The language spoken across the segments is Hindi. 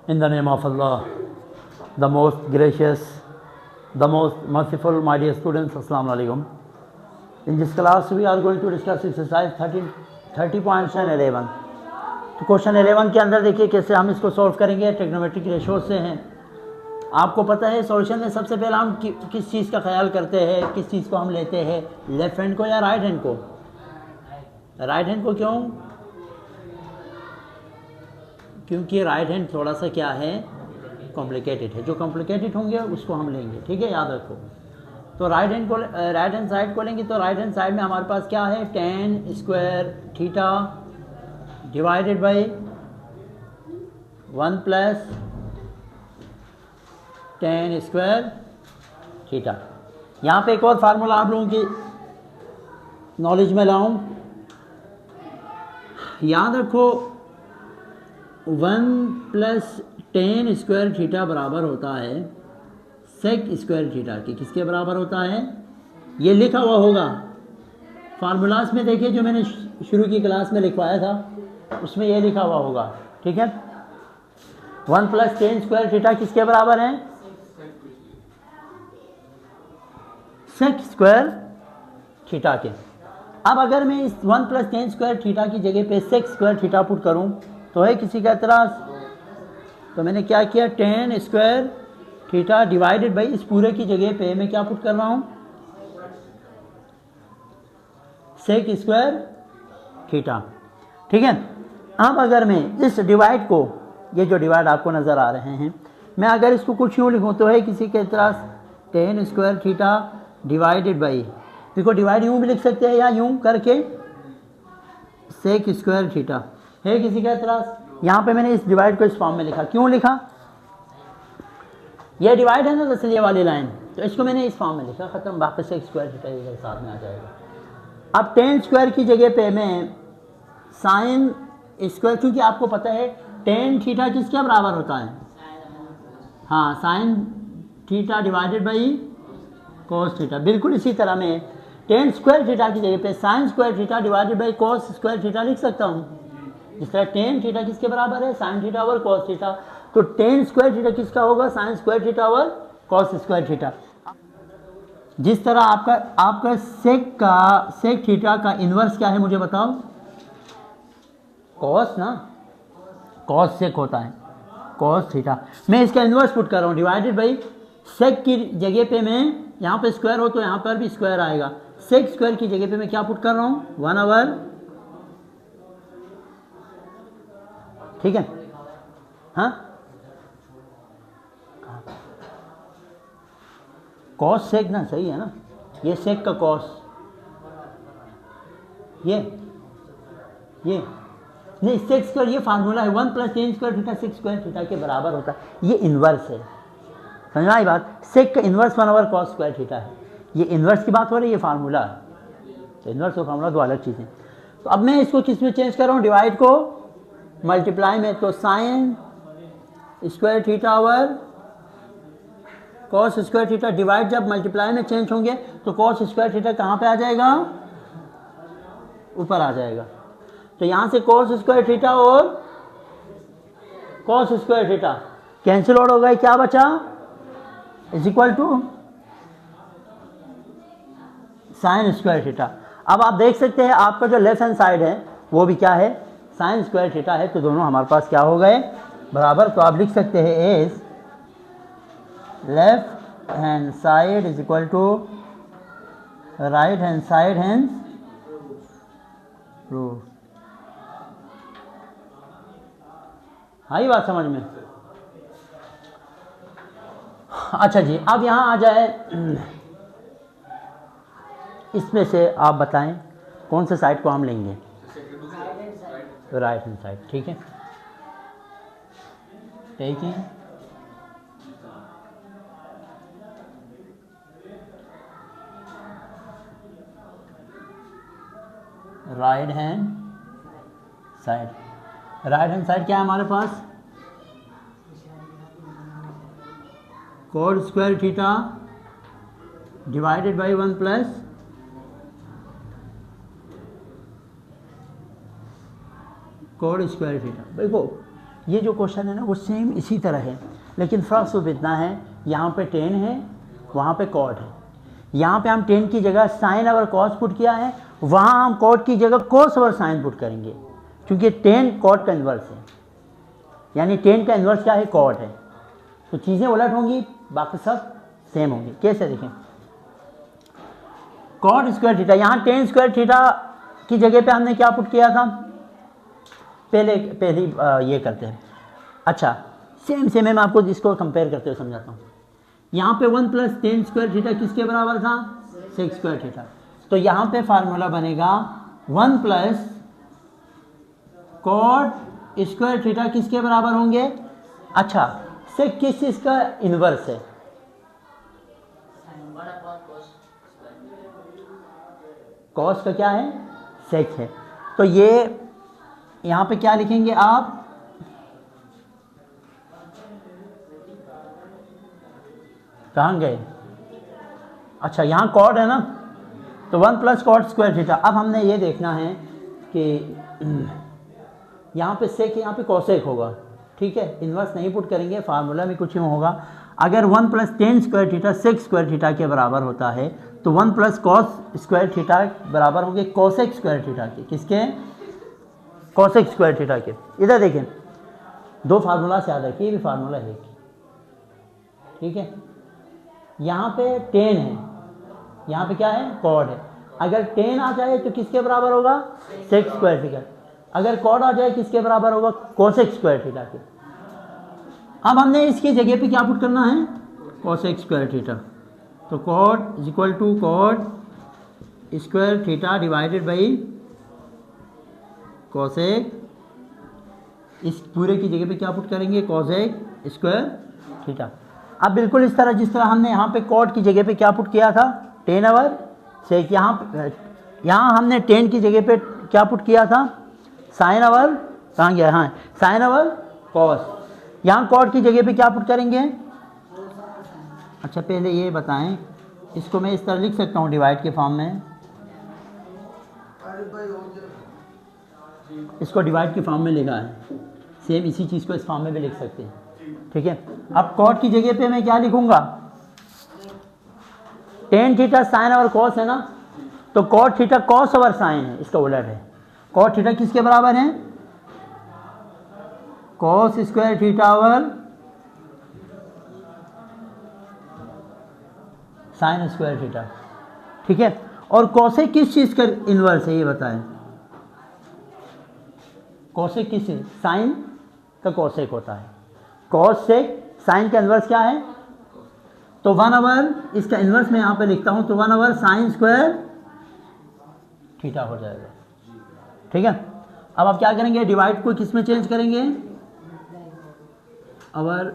In the name of Allah, the most gracious, the most merciful, my dear students, Assalamu alaikum. In this class, we are going to discuss exercise 30.11. तो क्वेश्चन 11 के अंदर देखिए कैसे हम इसको सॉल्व करेंगे। ट्रिग्नोमेट्रिक रेशो से हैं। आपको पता है सॉल्यूशन में सबसे पहले हम किस चीज़ का ख्याल करते हैं, किस चीज़ को हम लेते हैं, लेफ्ट हैंड को या राइट हैंड को। राइट हैंड को क्यों? क्योंकि राइट हैंड थोड़ा सा क्या है, कॉम्प्लिकेटेड है। जो कॉम्प्लिकेटेड होंगे उसको हम लेंगे, ठीक है, याद रखो। तो राइट हैंड साइड को लेंगे तो राइट हैंड साइड में हमारे पास क्या है, tan square theta divided by 1 plus tan square theta. यहाँ पे एक और फार्मूला आप लोगों की नॉलेज में लाऊं, याद रखो 1 प्लस tan स्क्वायर थीटा बराबर होता है सेक स्क्वायर थीटा के। किसके बराबर होता है? ये लिखा हुआ होगा फार्मूलाज में। देखिए जो मैंने शुरू की क्लास में लिखवाया था उसमें ये लिखा हुआ होगा, ठीक है। 1 प्लस tan स्क्वायर थीटा किसके बराबर है? सेक स्क्वायर थीटा के। अब अगर मैं इस 1 प्लस tan स्क्वायर थीटा की जगह पे सेक स्क्वायर थीटा पुट करूं तो है किसी का एतराज़? तो मैंने क्या किया, tan square theta divided by इस पूरे की जगह पे मैं क्या पुट कर रहा हूँ, सेक स्क्वायर थीटा, ठीक है। अब अगर मैं इस डिवाइड को, ये जो डिवाइड आपको नज़र आ रहे हैं, मैं अगर इसको कुछ यूँ लिखूँ तो है किसी के एतराज़ tan square theta divided by, देखो डिवाइड यूँ भी लिख सकते हैं या यूँ करके सेक स्क्वायर थीटा, है किसी का एतराज़? यहाँ पे मैंने इस डिवाइड को इस फॉर्म में लिखा। क्यों लिखा? ये डिवाइड है ना दरअसल ये वाली लाइन, तो इसको मैंने इस फॉर्म में लिखा, ख़त्म। बाकी सेक स्क्वायर थीटा इधर साथ में आ जाएगा। अब tan स्क्वायर की जगह पे मैं साइन स्क्वायर, क्योंकि आपको पता है tan थीटा किसके बराबर होता है? हाँ, sine theta divided by cos theta. बिल्कुल इसी तरह मैं tan स्क्वायर थीटा की जगह पे sign square theta divided by cos square theta लिख सकता हूँ। इस तरह tan थीटा किसके बराबर है? Sine theta over cos theta. तो tan स्क्वायर थीटा किसका होगा? Sign square theta over cos square theta. जिस तरह आपका सेक थीटा का इन्वर्स क्या है मुझे बताओ? कॉस ना, कॉस सेक होता है, कॉस थीटा। मैं इसका इन्वर्स पुट कर रहा हूँ डिवाइडेड बाई सेक की जगह पे मैं यहाँ पे स्क्वायर हो तो यहाँ पर भी स्क्वायर आएगा। सेक स्क्वायर की जगह पे मैं क्या पुट कर रहा हूँ? 1 ओवर, ठीक है। हाँ, कॉस सेक ना, सही है ना, ये सेक का कॉस, ये नहीं, सेक स्क्वायर ये फार्मूला है, 1 plus tan square theta sec square theta के बराबर होता है। ये इन्वर्स है, समझ आई बात? सेक का inverse 1 over cos square theta है। ये इन्वर्स की बात हो रही है, ये फार्मूला है। तो इन्वर्स और फार्मूला दो अलग चीज़ें। तो अब मैं इसको किस में चेंज कर रहा हूँ? डिवाइड को मल्टीप्लाई में। तो sign square theta over cos square theta, divide जब मल्टीप्लाई में चेंज होंगे तो कॉस स्क्वायर थीटा कहाँ पे आ जाएगा? ऊपर आ जाएगा। तो यहाँ से कॉस स्क्वायर थीटा और cos square theta cancel out हो गए, क्या बचा? Is equal to sine square theta. अब आप देख सकते हैं आपका जो लेफ्ट हैंड साइड है वो भी क्या है? साइन स्क्वायर थीटा है। तो दोनों हमारे पास क्या हो गए? बराबर। तो आप लिख सकते हैं as left hand side is equal to right hand side hand root. आई बात समझ में? अच्छा जी, अब यहाँ आ जाए, इसमें से आप बताएं कौन से साइड को हम लेंगे? राइट हैंड साइड, ठीक है। Taking right hand side. Right hand side क्या है हमारे पास? Cos square theta divided by 1 plus cos square theta. देखो ये जो क्वेश्चन है ना वो सेम इसी तरह है, लेकिन फ़र्क सिर्फ इतना है, यहाँ पे टेन है, वहाँ पे कॉट है। यहाँ पे हम टेन की जगह साइन और कॉस पुट किया है, वहाँ हम कॉट की जगह कॉस और साइन पुट करेंगे, क्योंकि टेन कॉट का इन्वर्स है, यानी टेन का इन्वर्स क्या है, कॉट है। तो चीज़ें उलट होंगी, बाकी सब सेम होंगी। कैसे देखें, कॉट स्क्वायर थीटा, यहाँ टेन स्क्वायर थीटा की जगह पे हमने क्या पुट किया था, पहले ये करते हैं। अच्छा सेम मैं आपको इसको कंपेयर करते हुए समझाता हूँ। यहाँ पे 1 प्लस टेन स्क्वायर थीटा किसके बराबर था, 6 स्क्वायर थीटा। तो यहाँ पे फार्मूला बनेगा 1 प्लस कॉट स्क्वायर थीटा किसके बराबर होंगे। अच्छा से किस चीज़ का इन्वर्स है, कॉस का क्या है, सेक है। तो ये यहाँ पे क्या लिखेंगे आप, कहाँ गए, अच्छा यहाँ कॉट है ना, तो 1 प्लस कॉट स्क्वायर थीटा। अब हमने ये देखना है कि यहाँ पे सेक, यहाँ पे कॉसेक होगा, ठीक है, इन्वर्स नहीं पुट करेंगे, फार्मूला में कुछ यूँ होगा। अगर 1 plus ten square theta 6 square theta के बराबर होता है, तो 1 प्लस कॉस स्क्वायर थीटा बराबर होंगे कॉसेक स्क्वायर थीटा के, किसके, कॉसेक स्क्वायर थीटा के। इधर देखें, दो फार्मूला से याद रखिए, ये भी फार्मूला है, ठीक है। यहाँ पे टेन है, यहाँ पे क्या है, कॉड है। अगर टेन आ जाए तो किसके बराबर होगा, सेक स्क्वायर थीटा। अगर कॉड आ जाए किसके बराबर होगा, कोसेक स्क्वायर थीटा के। अब हमने इसकी जगह पे क्या पुट करना है, कोसेक स्क्वायर थीटा। तो cot is equal to cot square theta divided by cosec, इस पूरे की जगह पे क्या पुट करेंगे, कोसेक स्क्वायर थीटा। अब बिल्कुल इस तरह जिस तरह हमने यहाँ पे कॉड की जगह पे क्या पुट किया था, टेन आवर सेक, यहाँ हमने टेन की जगह पे क्या पुट किया था, साइन आवर, कहाँ गया, हाँ साइन आवर कॉस। यहाँ कॉड की जगह पे क्या पुट करेंगे। अच्छा पहले ये बताएं, इसको मैं इस तरह लिख सकता हूँ डिवाइड के फॉर्म में, इसको डिवाइड के फॉर्म में लिखा है, सेम इसी चीज़ को इस फॉर्म में भी लिख सकते हैं, ठीक है। अब कॉट की जगह पे मैं क्या लिखूंगा, टेन थीटा साइन और कॉस है ना, तो कॉट थीटा कॉस और साइन है, इसका उलट है। कॉट थीटा किसके बराबर है, कॉस स्क्वायर थीटा और साइन स्क्वायर थीटा, ठीक है। और कॉसेक किस चीज़ का इन्वर्स है ये बताएं, कॉसेक किस चीज़, साइन का कॉसेक होता है, कॉस सेक साइन का इन्वर्स क्या है, तो 1 आवर, इसका इन्वर्स मैं यहाँ पे लिखता हूँ, तो 1 आवर साइन स्क्वायर थीटा हो जाएगा, ठीक है। अब आप क्या करेंगे, डिवाइड को किस में चेंज करेंगे, our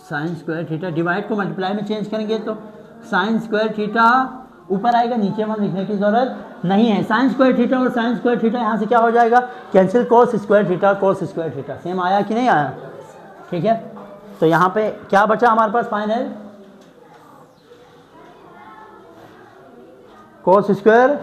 sine square theta, divide को मल्टीप्लाई में चेंज करेंगे, तो साइन स्क्वायर थीटा ऊपर आएगा, नीचे में लिखने की जरूरत नहीं है। साइन स्क्वायर थीटा और साइन स्क्वायर थीटा यहाँ से क्या हो जाएगा, cancel, cos square theta cos square theta, same आया कि नहीं आया, ठीक है। तो यहाँ पे क्या बचा हमारे पास फाइनल, कॉस स्क्वायर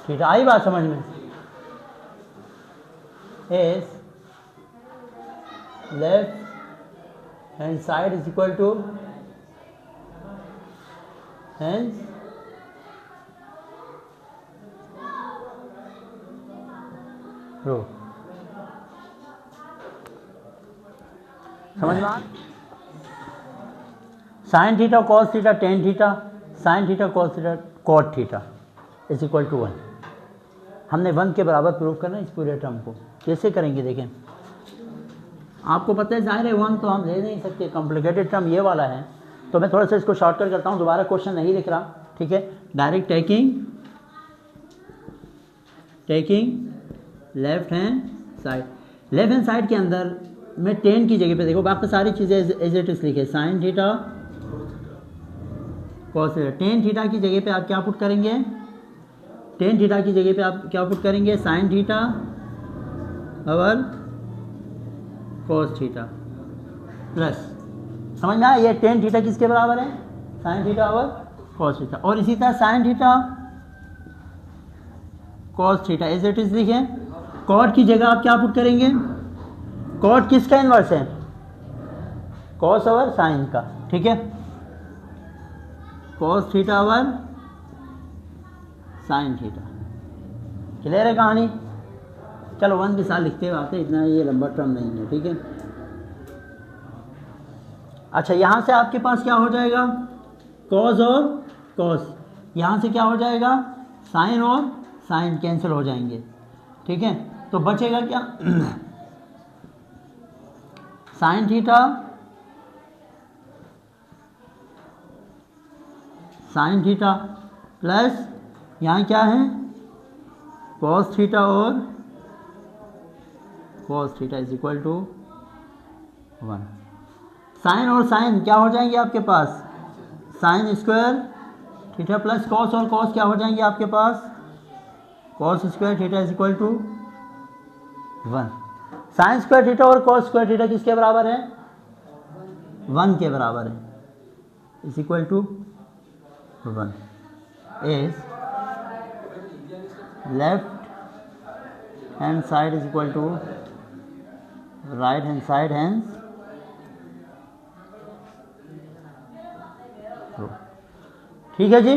थीटा। आई बात समझ में, as left hand side is equal to hand row, समझ में। Sine theta cos theta tan theta, sine theta cos theta cot theta is equal to 1। हमने 1 के बराबर प्रूव करना है इस पूरे टर्म को। कैसे करेंगे देखें, आपको पता है जाहिर है 1 तो हम ले नहीं सकते, कॉम्प्लिकेटेड टर्म ये वाला है, तो मैं थोड़ा सा इसको शॉर्टकट करता हूँ, दोबारा क्वेश्चन नहीं लिख रहा, ठीक है। Direct taking left hand side, left hand side के अंदर मैं 10 की जगह पे देखो, बाकी सारी चीज़ें एज इट इज लिखे, sign theta cos theta. Tan theta की जगह पे आप क्या पुट करेंगे, टेन थीटा की जगह पे आप क्या पुट करेंगे, साइन थीटा और कॉस थीटा प्लस, समझ में आया, ये टेन थीटा किसके बराबर है, साइन थीटा और कॉस थीटा। और इसी तरह sine theta cos theta as it is लिखें। कॉट की जगह आप क्या पुट करेंगे, कॉट किसका इन्वर्स है? कॉस ओवर साइन का, ठीक है, cos theta over sine theta. Clear है कहानी? चलो 1 के साथ लिखते हुए आते, इतना ये लंबा टर्म नहीं है, ठीक है। अच्छा, यहाँ से आपके पास क्या हो जाएगा? कॉस और कॉस, यहाँ से क्या हो जाएगा? साइन और साइन कैंसिल हो जाएंगे, ठीक है। तो बचेगा क्या? Sine theta sine theta plus यहाँ क्या है? कॉस थीटा और cos theta is equal to 1। Sine और साइन क्या हो जाएंगे आपके पास? Sine square theta plus cos, और कॉस क्या हो जाएंगे आपके पास? Cos square theta is equal to 1। Sine square theta और कॉस स्क्वायर थीटा किसके बराबर है? 1 के बराबर है, is equal to 1 is left hand side is equal to right hand side, hence ठीक है जी।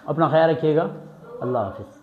अपना ख्याल रखिएगा, अल्लाह हाफिज़।